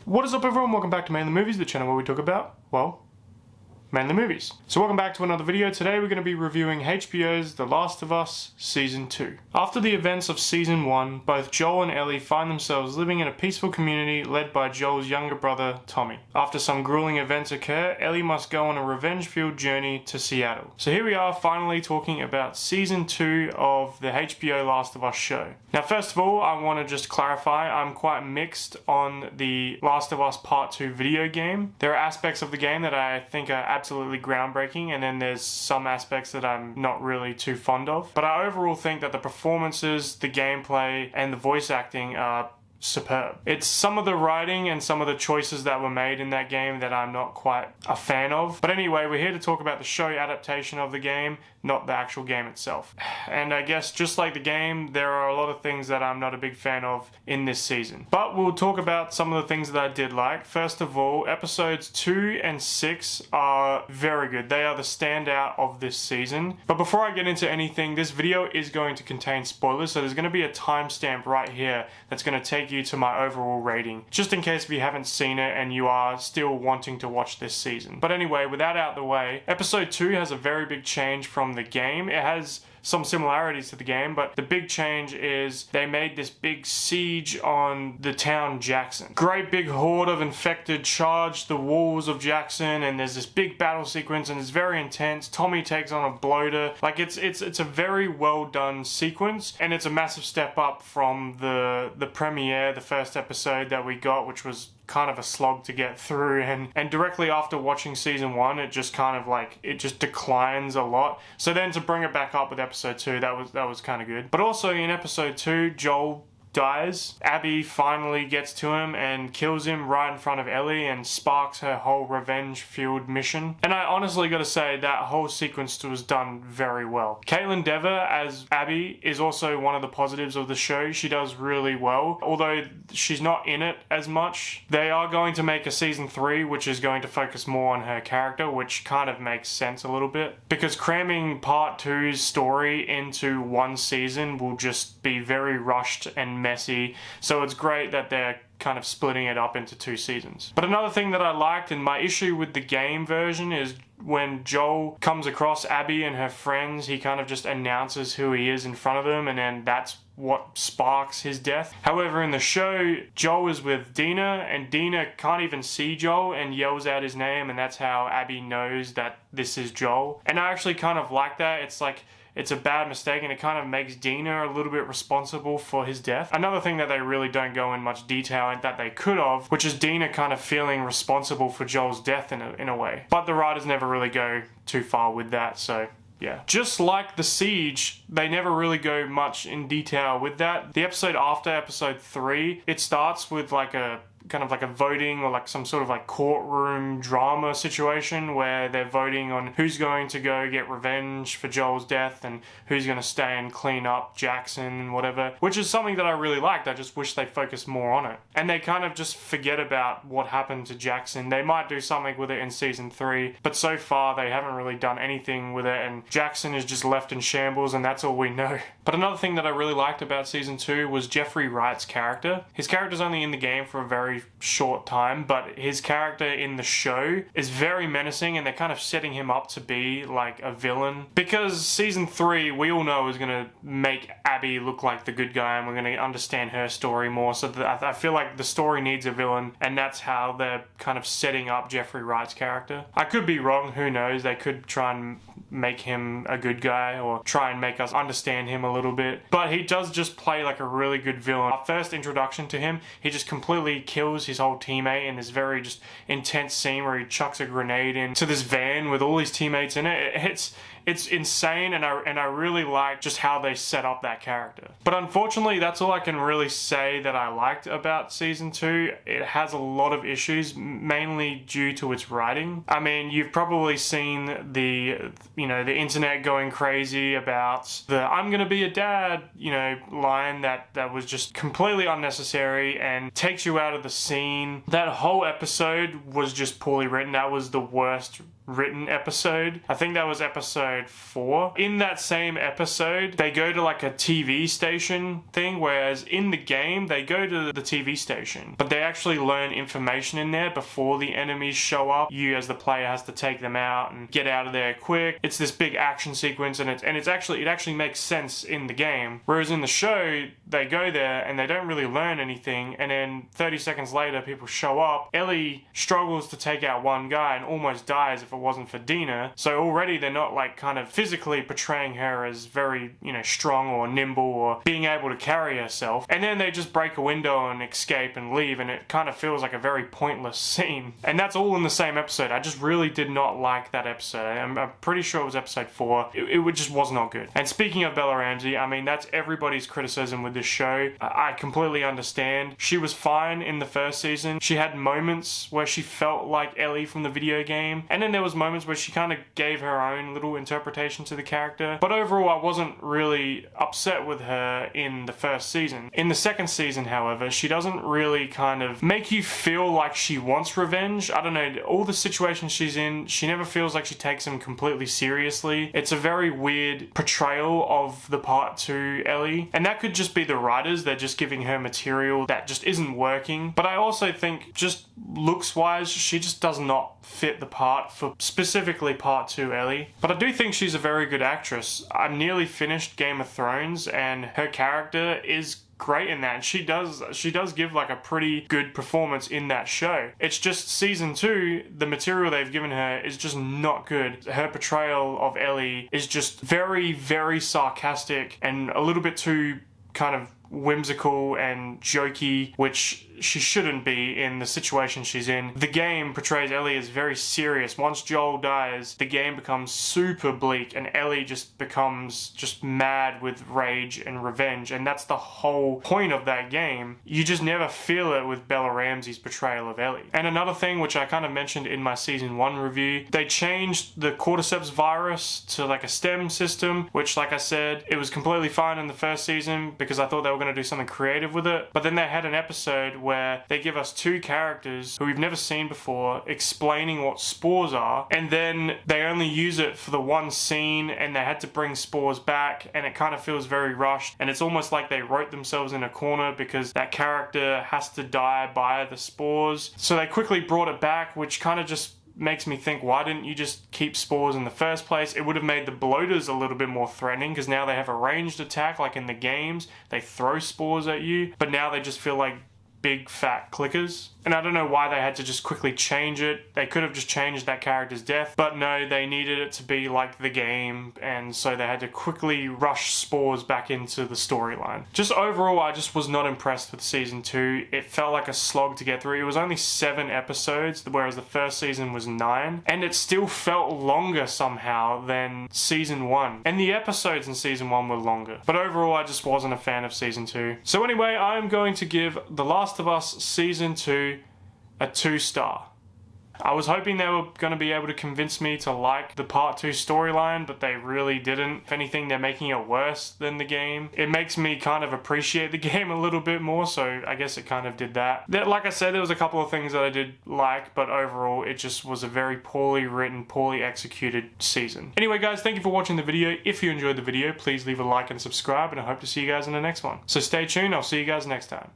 What is up everyone, welcome back to Mainly Movies, the channel where we talk about, well, mainly movies. So welcome back to another video. Today we're going to be reviewing HBO's The Last of Us Season 2. After the events of Season 1, both Joel and Ellie find themselves living in a peaceful community led by Joel's younger brother, Tommy. After some grueling events occur, Ellie must go on a revenge-filled journey to Seattle. So here we are finally talking about Season 2 of the HBO Last of Us show. Now first of all, I want to just clarify, I'm quite mixed on the Last of Us Part 2 video game. There are aspects of the game that I think are absolutely groundbreaking, and then there's some aspects that I'm not really too fond of. But I overall think that the performances, the gameplay, and the voice acting are superb. It's some of the writing and some of the choices that were made in that game that I'm not quite a fan of. But anyway, we're here to talk about the show adaptation of the game, not the actual game itself. And I guess just like the game, there are a lot of things that I'm not a big fan of in this season. But we'll talk about some of the things that I did like. First of all, episodes 2 and 6 are very good. They are the standout of this season. But before I get into anything, this video is going to contain spoilers, so there's going to be a timestamp right here that's going to take you to my overall rating, just in case if you haven't seen it and you are still wanting to watch this season. But anyway, with that out the way, episode 2 has a very big change from the game. It has some similarities to the game, but the big change is they made this big siege on the town Jackson. Great big horde of infected charge the walls of Jackson, and there's this big battle sequence, and it's very intense. Tommy takes on a bloater. Like it's a very well done sequence, and it's a massive step up from the premiere, the first episode that we got, which was kind of a slog to get through, and directly after watching season 1 it just kind of like it just declines a lot. So then to bring it back up with episode 2, that was kind of good. But also in episode 2, Joel dies. Abby finally gets to him and kills him right in front of Ellie and sparks her whole revenge-fueled mission. And I honestly gotta say that whole sequence was done very well. Caitlin Dever as Abby is also one of the positives of the show. She does really well. Although she's not in it as much, they are going to make a season 3 which is going to focus more on her character, which kind of makes sense a little bit. Because cramming part 2's story into one season will just be very rushed and messy, so it's great that they're kind of splitting it up into 2 seasons. But another thing that I liked, and my issue with the game version, is when Joel comes across Abby and her friends, he kind of just announces who he is in front of them, and then that's what sparks his death. However, in the show, Joel is with Dina, and Dina can't even see Joel and yells out his name, and that's how Abby knows that this is Joel. And I actually kind of like that. It's like, it's a bad mistake, and it kind of makes Dina a little bit responsible for his death. Another thing that they really don't go in much detail and that they could have, which is Dina kind of feeling responsible for Joel's death in a way. But the writers never really go too far with that, so yeah. Just like the siege, they never really go much in detail with that. The episode after episode 3, it starts with like a kind of like a voting or like some sort of like courtroom drama situation where they're voting on who's going to go get revenge for Joel's death and who's going to stay and clean up Jackson and whatever, which is something that I really liked. I just wish they focused more on it. And they kind of just forget about what happened to Jackson. They might do something with it in season 3, but so far they haven't really done anything with it, and Jackson is just left in shambles, and that's all we know. But another thing that I really liked about season 2 was Jeffrey Wright's character. His character's only in the game for a very short time, but his character in the show is very menacing, and they're kind of setting him up to be like a villain, because season 3 we all know is going to make Abby look like the good guy, and we're going to understand her story more. So I feel like the story needs a villain, and that's how they're kind of setting up Jeffrey Wright's character. I could be wrong, who knows, they could try and make him a good guy or try and make us understand him a little bit, but he does just play like a really good villain. Our first introduction to him, he just completely kills his whole teammate in this very just intense scene where he chucks a grenade into this van with all his teammates in it. It's insane, and I really like just how they set up that character. But unfortunately, that's all I can really say that I liked about season 2. It has a lot of issues, mainly due to its writing. I mean, you've probably seen the internet going crazy about the "I'm gonna be a dad," line that was just completely unnecessary and takes you out of the scene. That whole episode was just poorly written. That was the worst written episode. I think that was episode 4. In that same episode, they go to like a TV station thing, whereas in the game, they go to the TV station, but they actually learn information in there before the enemies show up. You as the player has to take them out and get out of there quick. It's this big action sequence, and it actually makes sense in the game. Whereas in the show, they go there and they don't really learn anything, and then 30 seconds later, people show up. Ellie struggles to take out one guy and almost dies if it wasn't for Dina. So already they're not like kind of physically portraying her as very, you know, strong or nimble or being able to carry herself. And then they just break a window and escape and leave, and it kind of feels like a very pointless scene. And that's all in the same episode. I just really did not like that episode. I'm pretty sure it was episode 4. It just was not good. And speaking of Bella Ramsey, I mean, that's everybody's criticism with this show. I completely understand. She was fine in the first season. She had moments where she felt like Ellie from the video game, and then there was moments where she kind of gave her own little interpretation to the character. But overall, I wasn't really upset with her in the first season. In the second season, however, she doesn't really kind of make you feel like she wants revenge. I don't know, all the situations she's in, she never feels like she takes them completely seriously. It's a very weird portrayal of the part 2 Ellie, and that could just be the writers. They're just giving her material that just isn't working. But I also think just looks wise, she just does not fit the part for specifically part 2 Ellie. But I do think she's a very good actress. I've nearly finished Game of Thrones, and her character is great in that. She does give like a pretty good performance in that show. It's just season 2, the material they've given her is just not good. Her portrayal of Ellie is just very, very sarcastic and a little bit too kind of whimsical and jokey, which she shouldn't be in the situation she's in. The game portrays Ellie as very serious. Once Joel dies, the game becomes super bleak, and Ellie just becomes just mad with rage and revenge, and that's the whole point of that game. You just never feel it with Bella Ramsey's portrayal of Ellie. And another thing, which I kind of mentioned in my season 1 review, they changed the cordyceps virus to like a STEM system, which, like I said, it was completely fine in the first season because I thought they were going to do something creative with it. But then they had an episode where they give us 2 characters who we've never seen before explaining what spores are, and then they only use it for the one scene, and they had to bring spores back, and it kind of feels very rushed, and it's almost like they wrote themselves in a corner because that character has to die by the spores. So they quickly brought it back, which kind of just makes me think, why didn't you just keep spores in the first place? It would have made the bloaters a little bit more threatening, because now they have a ranged attack like in the games. They throw spores at you, but now they just feel like big fat clickers. And I don't know why they had to just quickly change it. They could have just changed that character's death, but no, they needed it to be like the game, and so they had to quickly rush spores back into the storyline. Just overall, I just was not impressed with season 2. It felt like a slog to get through. It was only 7 episodes, whereas the first season was 9, and it still felt longer somehow than season 1. And the episodes in season 1 were longer. But overall, I just wasn't a fan of season 2. So anyway, I'm going to give The Last of Us season 2 a 2-star. I was hoping they were going to be able to convince me to like the part 2 storyline, but they really didn't. If anything, they're making it worse than the game. It makes me kind of appreciate the game a little bit more, so I guess it kind of did that. Like I said, there was a couple of things that I did like, but overall, it just was a very poorly written, poorly executed season. Anyway, guys, thank you for watching the video. If you enjoyed the video, please leave a like and subscribe, and I hope to see you guys in the next one. So stay tuned. I'll see you guys next time.